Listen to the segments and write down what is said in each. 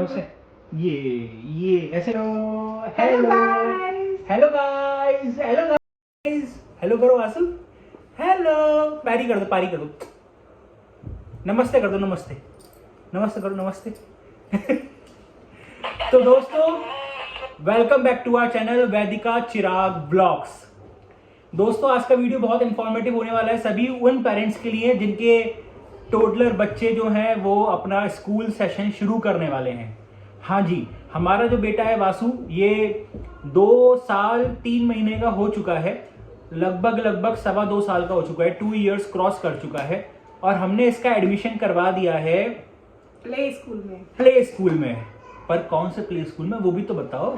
से ये ऐसे hello hello hello guys hello करो वासु, हेलो पैरी कर दो, नमस्ते कर दो, नमस्ते करो, नमस्ते। तो दोस्तों, welcome back to our channel Vaidika Chirag blogs. दोस्तों, आज का वीडियो बहुत इंफॉर्मेटिव होने वाला है सभी उन पेरेंट्स के लिए जिनके टोडलर बच्चे जो हैं वो अपना स्कूल सेशन शुरू करने वाले हैं। हाँ जी, हमारा जो बेटा है वासु, ये 2 साल 3 महीने का हो चुका है, लगभग 2.25 साल का हो चुका है, 2 इयर्स क्रॉस कर चुका है और हमने इसका एडमिशन करवा दिया है प्ले स्कूल में। पर कौन से प्ले स्कूल में, वो भी तो बताओ।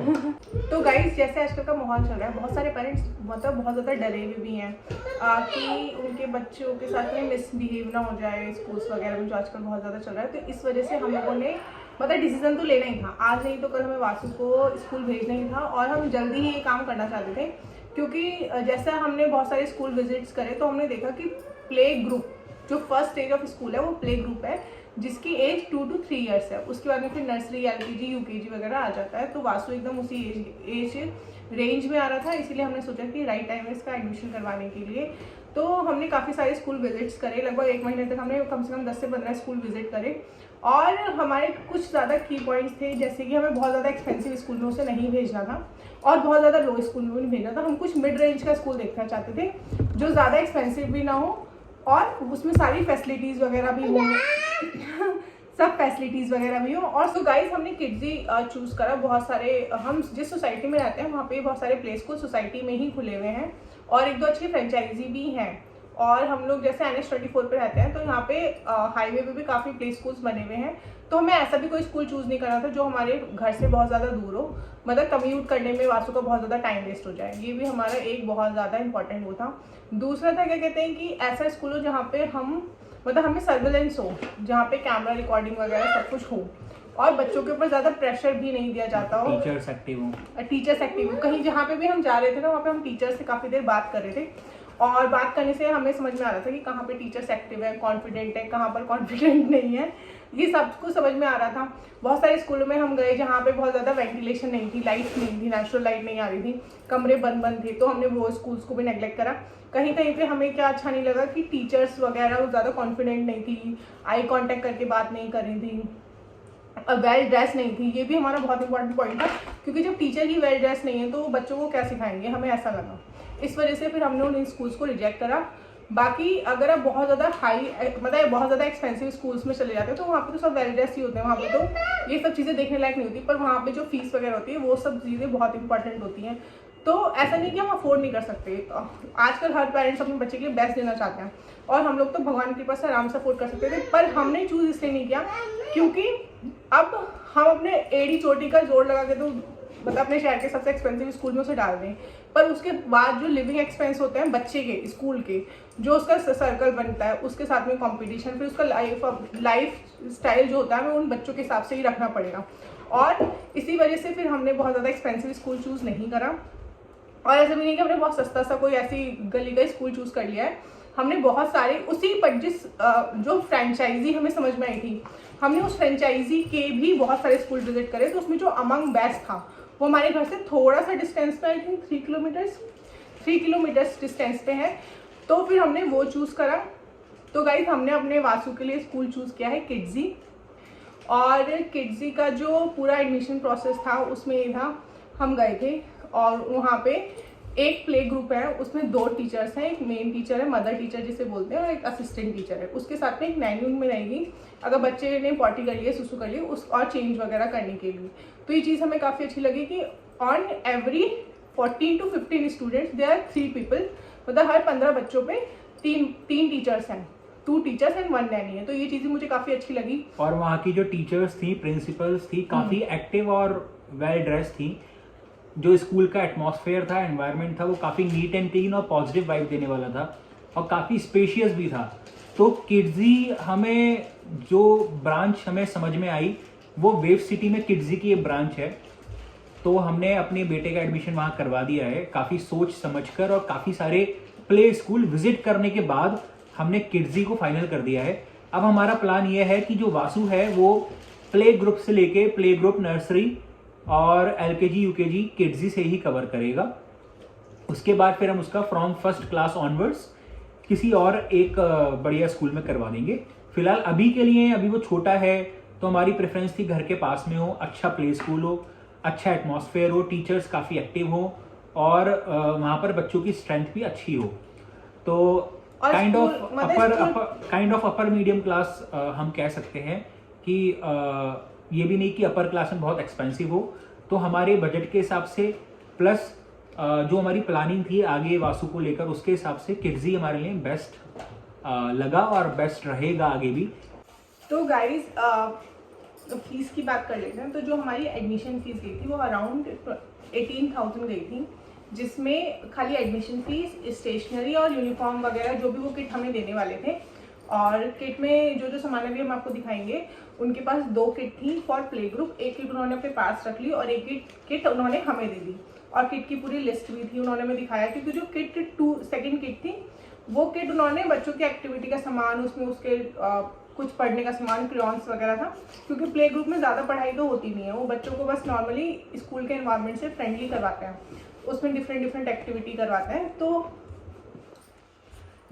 तो गाइस, जैसे आजकल का माहौल चल रहा है, बहुत सारे पेरेंट्स मतलब बहुत ज़्यादा डरे हुए भी हैं कि उनके बच्चों के साथ में मिसबिहेव ना हो जाए स्कूल्स वगैरह में, जो आजकल बहुत ज़्यादा चल रहा है। तो इस वजह से हम लोगों ने मतलब डिसीजन तो लेना ही था, आज नहीं तो कल हमें वासु को स्कूल भेजना ही था और हम जल्दी ही ये काम करना चाहते थे। क्योंकि जैसा हमने बहुत सारे स्कूल विजिट्स करे तो हमने देखा कि प्ले ग्रुप जो फर्स्ट स्टेज ऑफ स्कूल है वो प्ले ग्रुप है, जिसकी एज 2 to 3 इयर्स है। उसके बाद में फिर नर्सरी, LKG, UKG वगैरह आ जाता है। तो वासु एकदम उसी एज रेंज में आ रहा था, इसीलिए हमने सोचा कि राइट टाइम है इसका एडमिशन करवाने के लिए। तो हमने काफ़ी सारे स्कूल विजिट्स करे, लगभग 1 महीने तक हमने कम से कम 10 से 15 स्कूल विजिट करे और हमारे कुछ ज़्यादा की पॉइंट्स थे, जैसे कि हमें बहुत ज़्यादा एक्सपेंसिव स्कूल में उसे नहीं भेजना था और बहुत ज़्यादा लो स्कूल में भी नहीं भेजना था। हम कुछ मिड रेंज का स्कूल देखना चाहते थे जो ज़्यादा एक्सपेंसिव भी ना हो और उसमें सारी फैसिलिटीज़ वगैरह भी हो सब फैसिलिटीज़ वगैरह भी हो। और सो गाइस, हमने किड्जी चूज़ करा। बहुत सारे, हम जिस सोसाइटी में रहते हैं वहाँ पे बहुत सारे प्ले स्कूल सोसाइटी में ही खुले हुए हैं और 1-2 अच्छी फ्रेंचाइजी भी हैं। और हम लोग जैसे NH24 पे रहते हैं तो यहाँ पे हाईवे पे भी काफ़ी प्ले स्कूल्स बने हुए हैं। तो हमें ऐसा भी कोई स्कूल चूज़ नहीं करना था जो हमारे घर से बहुत ज़्यादा दूर हो, मतलब कम्यूट करने में वासु का बहुत ज़्यादा टाइम वेस्ट हो जाए। ये भी हमारा एक बहुत ज़्यादा इंपॉर्टेंट वो था। दूसरा था, क्या कहते हैं, कि ऐसा स्कूल हो जहाँ पे हम मतलब हमें सर्विलेंस हो, जहाँ पे कैमरा रिकॉर्डिंग वगैरह सब कुछ हो और बच्चों के ऊपर ज़्यादा प्रेशर भी नहीं दिया जाता हो, टीचर्स एक्टिव हो। कहीं जहाँ पे भी हम जा रहे थे ना, वहाँ पे हम टीचर्स से काफ़ी देर बात कर रहे थे और बात करने से हमें समझ में आ रहा था कि कहाँ पे टीचर्स एक्टिव है, कॉन्फिडेंट है, कहाँ पर कॉन्फिडेंट नहीं है, ये सब कुछ समझ में आ रहा था। बहुत सारे स्कूलों में हम गए जहाँ पे बहुत ज़्यादा वेंटिलेशन नहीं थी, लाइट नहीं थी, नेचुरल लाइट नहीं आ रही थी, कमरे बंद थे, तो हमने वो स्कूल्स को भी नेगलेक्ट करा। कहीं कहीं पे हमें क्या अच्छा नहीं लगा कि टीचर्स वगैरह ज़्यादा कॉन्फिडेंट नहीं थी, आई कॉन्टैक्ट करके बात नहीं कर रही थी, वेल ड्रेस नहीं थी। ये भी हमारा बहुत इंपॉर्टेंट पॉइंट था, क्योंकि जब टीचर ही वेल ड्रेस नहीं है तो बच्चों को क्या सिखाएंगे, हमें ऐसा लगा। इस वजह से फिर हमने उन स्कूल्स को रिजेक्ट करा। बाकी अगर आप बहुत ज़्यादा मतलब बहुत ज़्यादा एक्सपेंसिव स्कूल्स में चले जाते हैं तो वहाँ पे तो सब वेल ड्रेस ही होते हैं, वहाँ पे तो ये सब चीज़ें देखने लायक नहीं होती, पर वहाँ पे जो फीस वगैरह होती है वो सब चीज़ें बहुत इंपॉर्टेंट होती हैं। तो ऐसा नहीं कि हम अफोर्ड नहीं कर सकते, आजकल हर पेरेंट्स अपने बच्चे के लिए बेस्ट देना चाहते हैं और हम लोग तो भगवान की कृपा से आराम से अफोर्ड कर सकते थे, पर हमने चूज़ इसलिए नहीं किया क्योंकि अब हम अपने एड़ी चोटी का जोड़ लगा के तो मतलब अपने शहर के सबसे एक्सपेंसिव स्कूल में उसे डाल दें, पर उसके बाद जो लिविंग एक्सपेंस होते हैं बच्चे के स्कूल के, जो उसका सर्कल बनता है, उसके साथ में कंपटीशन, फिर उसका लाइफ स्टाइल जो होता है हमें उन बच्चों के हिसाब से ही रखना पड़ेगा। और इसी वजह से फिर हमने बहुत ज़्यादा एक्सपेंसिव स्कूल चूज़ नहीं करा और ऐसा भी नहीं कि हमने बहुत सस्ता सा कोई ऐसी गली का स्कूल चूज़ कर लिया है। हमने बहुत सारे उसी पर जिस जो फ्रेंचाइजी हमें समझ में आई थी, हमने उस फ्रेंचाइजी के भी बहुत सारे स्कूल विजिट करे। तो उसमें जो अमंग बेस्ट था वो हमारे घर से थोड़ा सा डिस्टेंस पे, आई थिंक 3 किलोमीटर्स डिस्टेंस पे है, तो फिर हमने वो चूज़ करा। तो गाइस, हमने अपने वासु के लिए स्कूल चूज़ किया है किड्जी, और किड्जी का जो पूरा एडमिशन प्रोसेस था उसमें ये था, हम गए थे और वहाँ पे एक प्ले ग्रुप है, उसमें 2 टीचर्स हैं, एक मेन टीचर है, मदर टीचर जिसे बोलते हैं, और एक असिस्टेंट टीचर है। उसके साथ में एक नैनी में रहेगी अगर बच्चे ने पॉटी कर लिए, सुसु कर लिए, उस और चेंज वगैरह करने के लिए। तो ये चीज़ हमें काफ़ी अच्छी लगी कि on every 14 to 15 students there are 3 people, मतलब हर 15 बच्चों पे 3 टीचर्स हैं, 2 टीचर्स एंड 1 नैनी है। तो ये चीज़ें मुझे काफ़ी अच्छी लगी। और वहाँ की जो टीचर्स थी, प्रिंसिपल्स थी, काफ़ी एक्टिव और वेल ड्रेस थी। जो स्कूल का एटमॉस्फेयर था, एनवायरनमेंट था, वो काफ़ी नीट एंड क्लीन और पॉजिटिव वाइब देने वाला था और काफ़ी स्पेशियस भी था। तो किड्जी हमें जो ब्रांच हमें समझ में आई वो वेव सिटी में किड्जी की एक ब्रांच है, तो हमने अपने बेटे का एडमिशन वहाँ करवा दिया है काफ़ी सोच समझकर और काफ़ी सारे प्ले स्कूल विजिट करने के बाद हमने किड्जी को फाइनल कर दिया है। अब हमारा प्लान ये है कि जो वासु है वो प्ले ग्रुप से लेके प्ले ग्रुप, नर्सरी और LKG UKG किड्स से ही कवर करेगा। उसके बाद फिर हम उसका फ्रॉम फर्स्ट क्लास ऑनवर्ड्स किसी और एक बढ़िया स्कूल में करवा देंगे। फिलहाल अभी के लिए अभी वो छोटा है, तो हमारी प्रेफरेंस थी घर के पास में हो, अच्छा प्ले स्कूल हो, अच्छा एटमॉस्फेयर हो, टीचर्स काफ़ी एक्टिव हो और वहाँ पर बच्चों की स्ट्रेंथ भी अच्छी हो। तो kind of upper medium class हम कह सकते हैं कि ये भी नहीं कि अपर क्लास में बहुत एक्सपेंसिव हो। तो हमारे बजट के हिसाब से प्लस जो हमारी प्लानिंग थी आगे वासु को लेकर, उसके हिसाब से किड्स हमारे लिए बेस्ट लगा और बेस्ट रहेगा आगे भी। तो गाइज फीस की बात कर लेते हैं। तो जो हमारी एडमिशन फीस गई थी वो अराउंड 18,000 गई थी, जिसमें खाली एडमिशन फीस, स्टेशनरी और यूनिफॉर्म वगैरह जो भी वो किट हमें देने वाले थे। और किट में जो जो सामान अभी हम आपको दिखाएंगे, उनके पास 2 किट थी फॉर प्ले ग्रुप। एक किट उन्होंने अपने पास रख ली और एक किट उन्होंने हमें दे दी, और किट की पूरी लिस्ट भी थी, उन्होंने हमें दिखाया। क्योंकि जो किट सेकंड किट थी, वो किट उन्होंने बच्चों की एक्टिविटी का सामान, उसमें उसके कुछ पढ़ने का सामान, क्रेयॉन्स वगैरह था। क्योंकि प्ले ग्रुप में ज़्यादा पढ़ाई तो होती नहीं है, वो बच्चों को बस नॉर्मली स्कूल के एनवायरनमेंट से फ्रेंडली करवाते हैं, उसमें डिफरेंट एक्टिविटी करवाते हैं। तो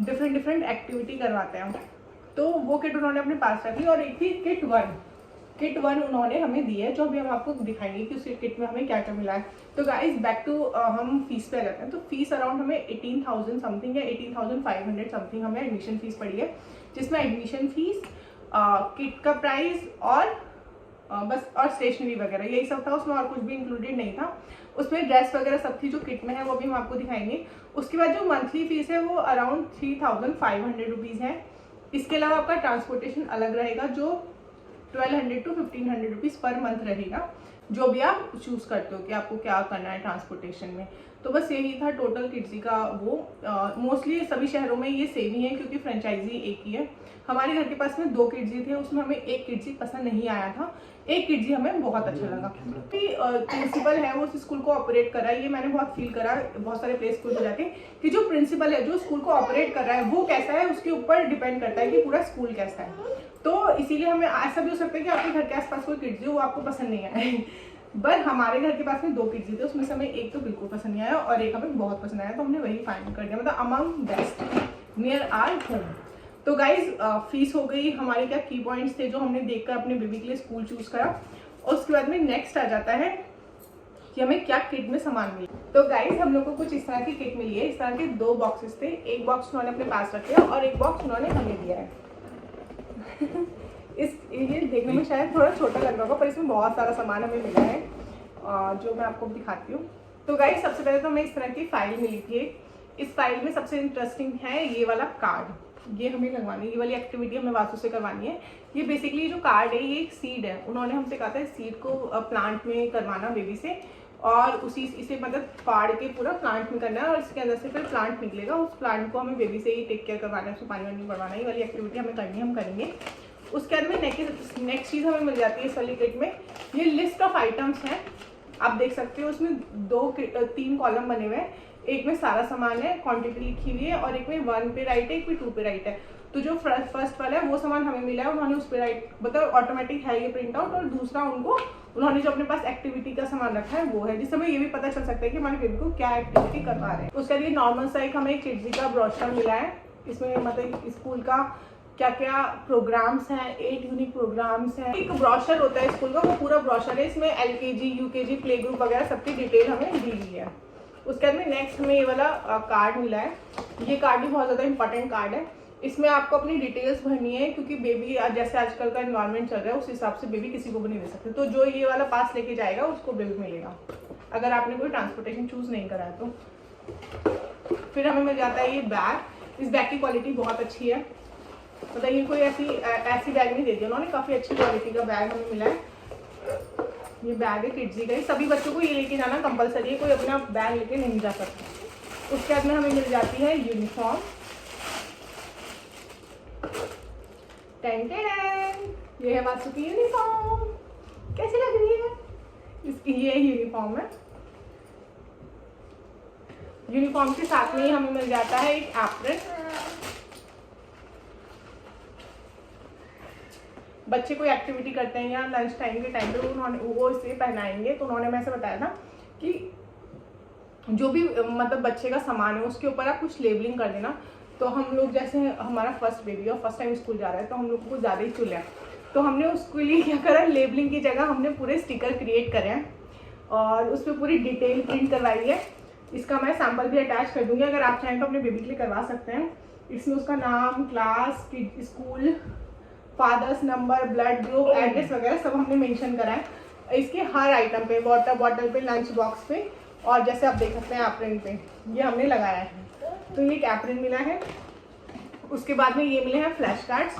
डिफरेंट एक्टिविटी करवाते हैं, तो वो किट उन्होंने अपने पास रख ली। और एक थी किट वन उन्होंने हमें दी है, जो अभी हम आपको दिखाएंगे कि उस किट में हमें क्या क्या मिला है। तो गाइस बैक टू हम फीस पे आ जाते हैं। तो फीस अराउंड हमें 18,000 समथिंग या 18,500 समथिंग हमें एडमिशन फीस पड़ी है, जिसमें एडमिशन फीस, किट का प्राइस और बस और स्टेशनरी वगैरह यही सब था, उसमें और कुछ भी इंक्लूडेड नहीं था। उसमें ड्रेस वगैरह सब थी जो किट में है, वो भी हम आपको दिखाएंगे। उसके बाद जो मंथली फीस है वो अराउंड 3,500 रुपीज़ है। इसके अलावा आपका ट्रांसपोर्टेशन अलग रहेगा, जो 1,200 to 1,500 रुपीज़ पर मंथ रहेगा, जो भी आप चूज़ करते हो कि आपको क्या करना है ट्रांसपोर्टेशन में। तो बस यही था टोटल किड्जी का। वो मोस्टली सभी शहरों में ये सेम ही है, क्योंकि फ्रेंचाइजी एक ही है। हमारे घर के पास में 2 किड्जी थे, उसमें हमें एक किड्जी पसंद नहीं आया था, एक किड्जी हमें बहुत अच्छा लगा। प्रिंसिपल है वो उस स्कूल को ऑपरेट कर रहा है, ये मैंने बहुत फील करा बहुत सारे प्ले स्कूल में जाके, कि जो प्रिंसिपल है जो स्कूल को ऑपरेट कर रहा है वो कैसा है, उसके ऊपर डिपेंड करता है कि पूरा स्कूल कैसा है। तो इसीलिए हमें ऐसा भी हो सकता है कि आपके घर के आसपास कोई किड्स हो वो आपको पसंद नहीं आए, बट हमारे घर के पास में 2 किड्स थे, उसमें से हमें एक तो बिल्कुल पसंद नहीं आया और एक हमें बहुत पसंद आया, तो हमने वही फाइनल कर दिया, मतलब among best near our home. तो गाइज फीस हो गई, हमारे क्या की पॉइंट्स थे जो हमने देखकर अपने बेबी के लिए स्कूल चूज करा। और उसके बाद में नेक्स्ट आ जाता है कि हमें क्या किट में सामान मिला। तो गाइज हम लोग को कुछ इस तरह की किट मिली है। इस तरह के 2 बॉक्सेस थे, एक बॉक्स उन्होंने अपने पास रखे और एक बॉक्स उन्होंने हमें दिया है। ये देखने में शायद थोड़ा छोटा लग रहा होगा, पर इसमें बहुत सारा सामान हमें मिला है, जो मैं आपको दिखाती हूँ। तो गाइस सबसे पहले तो हमें इस तरह की फाइल मिली थी। इस फाइल में सबसे इंटरेस्टिंग है ये वाला कार्ड, ये हमें लगवानी है, ये वाली एक्टिविटी हमें वासु से करवानी है। ये बेसिकली जो कार्ड है ये एक सीड है, उन्होंने हमसे कहा था इस सीड को प्लांट में करवाना बेबी से, और इसे मतलब फाड़ के पूरा प्लांट में करना है, और इसके अंदर से फिर प्लांट निकलेगा। उस प्लांट को हमें बेबी से ही टेक केयर करवाना है, उसको पानी वानी पड़वाना है। ये वाली एक्टिविटी हमें करनी है, हम करेंगे। उसके बाद में नेक्स्ट चीज़ हमें मिल जाती है इस वाली किट में, ये लिस्ट ऑफ आइटम्स हैं, आप देख सकते हो। उसमें 3 कॉलम बने हुए हैं, एक में सारा सामान है, क्वांटिटी लिखी हुई है, और एक में 1 पे राइट है, एक में 2 पे राइट है। तो जो फर्स्ट वाला है वो सामान हमें मिला है, उन्होंने उस पे राइट मतलब ऑटोमेटिक है ये प्रिंट आउट, और दूसरा उन्होंने जो अपने पास एक्टिविटी का सामान रखा है वो है, जिससे हमें ये भी पता चल सकता है कि हमारे बेबी को क्या एक्टिविटी करवा रहे हैं। उसके लिए नॉर्मल सा एक हमें किड्जी का ब्रोशर मिला है, इसमें मतलब स्कूल का क्या क्या प्रोग्राम्स हैं, 8 यूनिक प्रोग्राम्स हैं। एक ब्रोशर होता है स्कूल का, वो पूरा ब्रोशर है, इसमें LKG UKG प्ले ग्रुप वगैरह सबकी डिटेल हमें दी हुई है। उसके बाद में नेक्स्ट हमें ये वाला कार्ड मिला है। ये कार्ड भी बहुत ज़्यादा इंपॉर्टेंट कार्ड है, इसमें आपको अपनी डिटेल्स भरनी है, क्योंकि बेबी जैसे आजकल का एनवायरनमेंट चल रहा है उस हिसाब से बेबी किसी को भी नहीं दे सकते। तो जो ये वाला पास लेके जाएगा उसको बिल मिलेगा, अगर आपने कोई ट्रांसपोर्टेशन चूज नहीं करा है तो। फिर हमें मिल जाता है ये बैग। इस बैग की क्वालिटी बहुत अच्छी है, मतलब ये कोई ऐसी बैग नहीं दे दी उन्होंने, काफ़ी अच्छी क्वालिटी का बैग हमें मिला है। ये बैग है किड्जी का, सभी बच्चों को ये लेके जाना कंपलसरी है, कोई अपना बैग लेके नहीं जा सकता। उसके बाद में हमें मिल जाती है यूनिफॉर्म। ये है वासु की यूनिफॉर्म, कैसी लग रही है इसकी, ये यूनिफॉर्म है। यूनिफॉर्म के साथ में ही हमें मिल जाता है एक एप्रन। बच्चे कोई एक्टिविटी करते हैं या लंच टाइम के टाइम पे उन्होंने वो इसे पहनाएंगे, तो उन्होंने मैं ऐसे बताया था कि जो भी मतलब बच्चे का सामान है उसके ऊपर आप कुछ लेबलिंग कर देना। तो हम लोग जैसे हमारा फर्स्ट बेबी और फर्स्ट टाइम स्कूल जा रहा है तो हम लोग को कुछ ज़्यादा ही चुल है, तो हमने उसके लिए क्या करा, लेबलिंग की जगह हमने पूरे स्टिकर क्रिएट करे हैं और उस पर पूरी डिटेल प्रिंट करवाई है। इसका मैं सैम्पल भी अटैच कर दूंगी, अगर आप चाहें तो अपने बेबी के लिए करवा सकते हैं। इसमें उसका नाम, class, school, father's number, blood group, address वगैरह सब हमने मेंशन करा है इसके हर आइटम पे, वाटर बॉटल पे, लंच बॉक्स पे, और जैसे आप देख सकते हैं एप्रिन पे ये हमने लगाया है। तो ये एक एप्रिन मिला है। उसके बाद में ये मिले हैं फ्लैश कार्ड्स।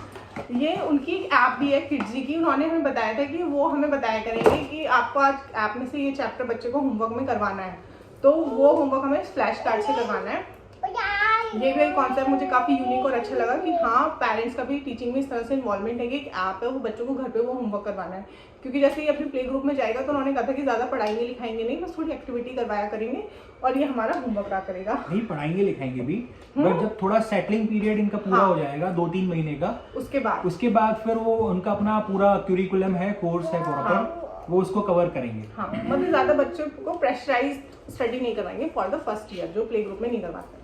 ये उनकी एक ऐप भी है किड्जी की, उन्होंने हमें बताया था कि वो हमें बताया करेंगे कि आपको आज ऐप में से ये चैप्टर बच्चे को होमवर्क में करवाना है, तो वो होमवर्क हमें फ्लैश कार्ड से करवाना है। ये भी कॉन्सेप्ट मुझे काफ़ी यूनिक और अच्छा लगा कि हाँ पेरेंट्स का भी टीचिंग में इस तरह से इन्वॉल्वमेंट है कि एक ऐप है, वो बच्चों को घर पे वो होमवर्क करवाना है। क्योंकि जैसे ही अपने प्ले ग्रुप में जाएगा तो उन्होंने कहा था कि ज़्यादा पढ़ाएंगे लिखाएंगे नहीं, बस थोड़ी एक्टिविटी करवाया करेंगे और ये हमारा होमवर्क रहा करेगा। नहीं पढ़ाएंगे लिखाएंगे भी, बट जब थोड़ा सेटलिंग पीरियड इनका पूरा हो जाएगा 2-3 महीने का, उसके बाद फिर वो उनका अपना पूरा क्यूरिकुलम है, कोर्स है प्रॉपर, वो उसको कवर करेंगे। हाँ, मतलब ज़्यादा बच्चों को प्रेशराइज स्टडी नहीं करवाएंगे फॉर द फर्स्ट ईयर, जो प्ले ग्रुप में नहीं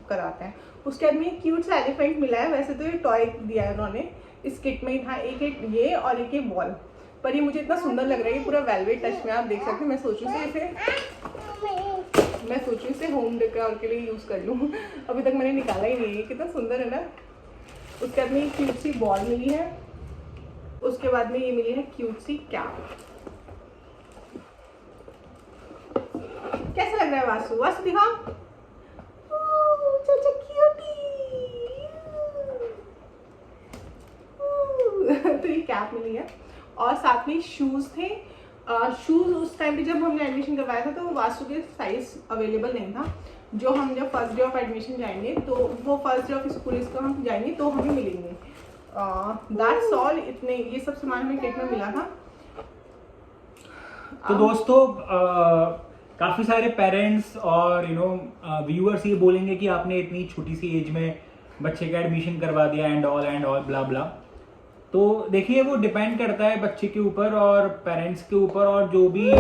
कराते हैं। उसके बाद में क्यूट सा एलिफेंट मिला है, वैसे तो ये टॉय दिया है उन्होंने, इस किट में ही था, एक ये और एक ये बॉल, पर ये मुझे इतना सुंदर लग रहा है, ये पूरा वेलवेट टच में आप देख सकते हैं। मैं सोचूं से इसे होम डेकोर के लिए यूज़ कर लूँ, अभी तक मैंने निकाला ही नहीं है, कितना सुंदर है ना। उसके बाद में ये क्यूट सी बॉल मिली है। उसके बाद में ये मिली है क्यूट सी कैप। कैसा लग रहा है वासु? वासु दिखाओ, तो ये कैप मिली है और साथ में शूज थे। शूज उस टाइम पे जब हमने एडमिशन करवाया था तो वासु के साइज अवेलेबल नहीं था। जब फर्स्ट डे ऑफ एडमिशन जाएंगे तो वो फर्स्ट डे ऑफ स्कूल इसका हम जाएंगे तो हमें मिलेंगे। दैट्स ऑल, इतने ये सब सामान हमें किट में मिला था। तो दोस्तों काफ़ी सारे पेरेंट्स और व्यूअर्स ये बोलेंगे कि आपने इतनी छोटी सी एज में बच्चे का एडमिशन करवा दिया एंड ऑल ब्ला ब्ला। तो देखिए वो डिपेंड करता है बच्चे के ऊपर और पेरेंट्स के ऊपर, और जो भी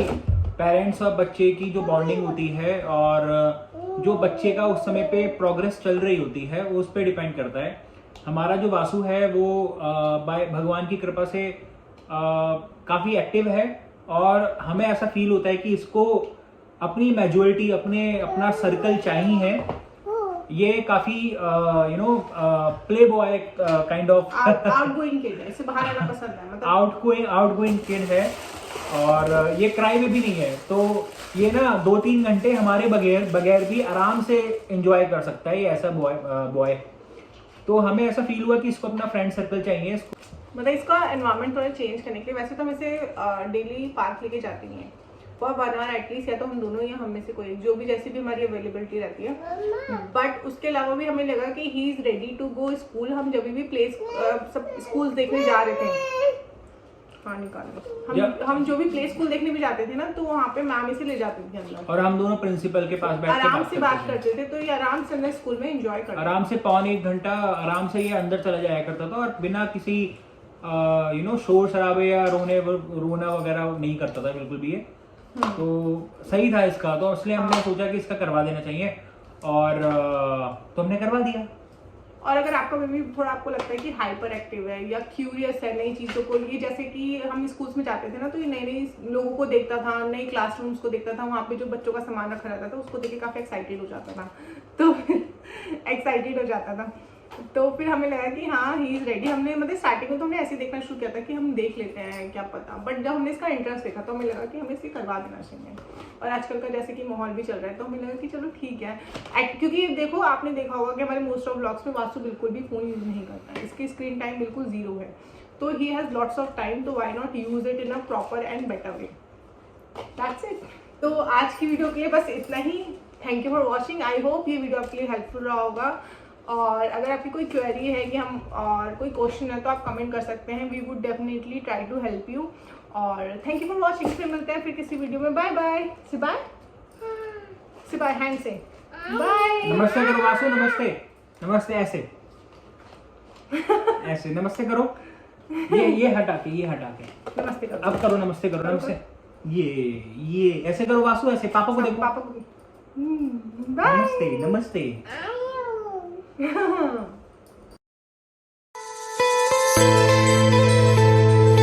पेरेंट्स और बच्चे की जो बॉन्डिंग होती है और जो बच्चे का उस समय पे प्रोग्रेस चल रही होती है उस पर डिपेंड करता है। हमारा जो वासु है वो भगवान की कृपा से काफ़ी एक्टिव है और हमें ऐसा फील होता है कि इसको अपनी मेजॉरिटी अपना सर्कल चाहिए है। ये काफी play boy kind of outgoing kid है, इसे बाहर आना पसंद है, मतलब आउटगोइंग किड है और ये क्राई में भी नहीं है। तो ये ना 2-3 घंटे हमारे बगैर भी आराम से एंजॉय कर सकता है ये ऐसा बॉय। तो हमें ऐसा फील हुआ कि इसको अपना फ्रेंड सर्कल चाहिए, मतलब इसका एनवायरनमेंट थोड़ा चेंज करने के लिए। वैसे तो हम इसे डेली पार्क लेके जाते नहीं है फॉर 1 आवर एटलीस्ट, या तो हम दोनों या हम में से कोई, जो भी जैसी भी हमारी अवेलेबिलिटी रहती है। बट उसके अलावा भी हमें लगा कि he is ready to go school. हम जब भी प्लेस सब स्कूल देखने जा रहे थे, हाँ निकालो, हम जो भी प्ले स्कूल देखने भी जाते थे ना तो वहाँ पे मैम इसे ले जाती थी अंदर और हम दोनों प्रिंसिपल के पास बैठ के आराम से बात करते थे। तो ये आराम से अंदर स्कूल में एंजॉय करते, आराम से 1.25 घंटा आराम से ये अंदर चला जाया करता था और बिना किसी शोर शराबे या रोना वगैरह नहीं करता था बिल्कुल भी ये। तो सही था इसका, तो इसलिए हमने सोचा कि इसका करवा देना चाहिए और तो हमने करवा दिया। और अगर आपका बेबी थोड़ा आपको लगता है कि हाइपर एक्टिव है या क्यूरियस है नई चीज़ों को, ये जैसे कि हम स्कूल्स में जाते थे ना तो ये नए लोगों को देखता था, नए क्लासरूम्स को देखता था, वहाँ पे जो बच्चों का सामान रखा रहता था उसको देख के काफ़ी एक्साइटेड हो जाता था। तो फिर हमें लगा कि हाँ ही इज़ रेडी। हमने मतलब स्टार्टिंग में तो हमने ऐसे देखना शुरू किया था कि हम देख लेते हैं क्या पता, बट जब हमने इसका इंटरेस्ट देखा तो हमें लगा कि हमें इसे करवा देना चाहिए। और आजकल का जैसे कि माहौल भी चल रहा है तो हमें लगा कि चलो ठीक है। क्योंकि देखो आपने देखा होगा कि हमारे मोस्ट ऑफ ब्लॉग्स में वासु बिल्कुल भी फ़ोन यूज़ नहीं करता है, इसकी स्क्रीन टाइम बिल्कुल 0 है। तो he has lots of time, तो why not use it in a proper and better way. That's it. तो आज की वीडियो के लिए बस इतना ही। Thank you for watching. I hope ये वीडियो आपके लिए हेल्पफुल रहा होगा। और अगर आपकी कोई क्वेरी है कि हम और कोई क्वेश्चन है तो आप कमेंट कर सकते हैं। We would definitely try to help you. और थैंक यू फॉर वॉचिंग। फिर मिलते हैं फिर किसी वीडियो में। Bye bye. Say bye, say bye, hand से बाय। नमस्ते करो वासु, नमस्ते, नमस्ते ऐसे ऐसे नमस्ते करो। ये हटा के नमस्ते करो। अब करो नमस्ते करो नमस्ते। ये ऐसे करो वासु, ऐसे पापा को देखो। पापा को भी। बाय। नमस्ते नमस्ते।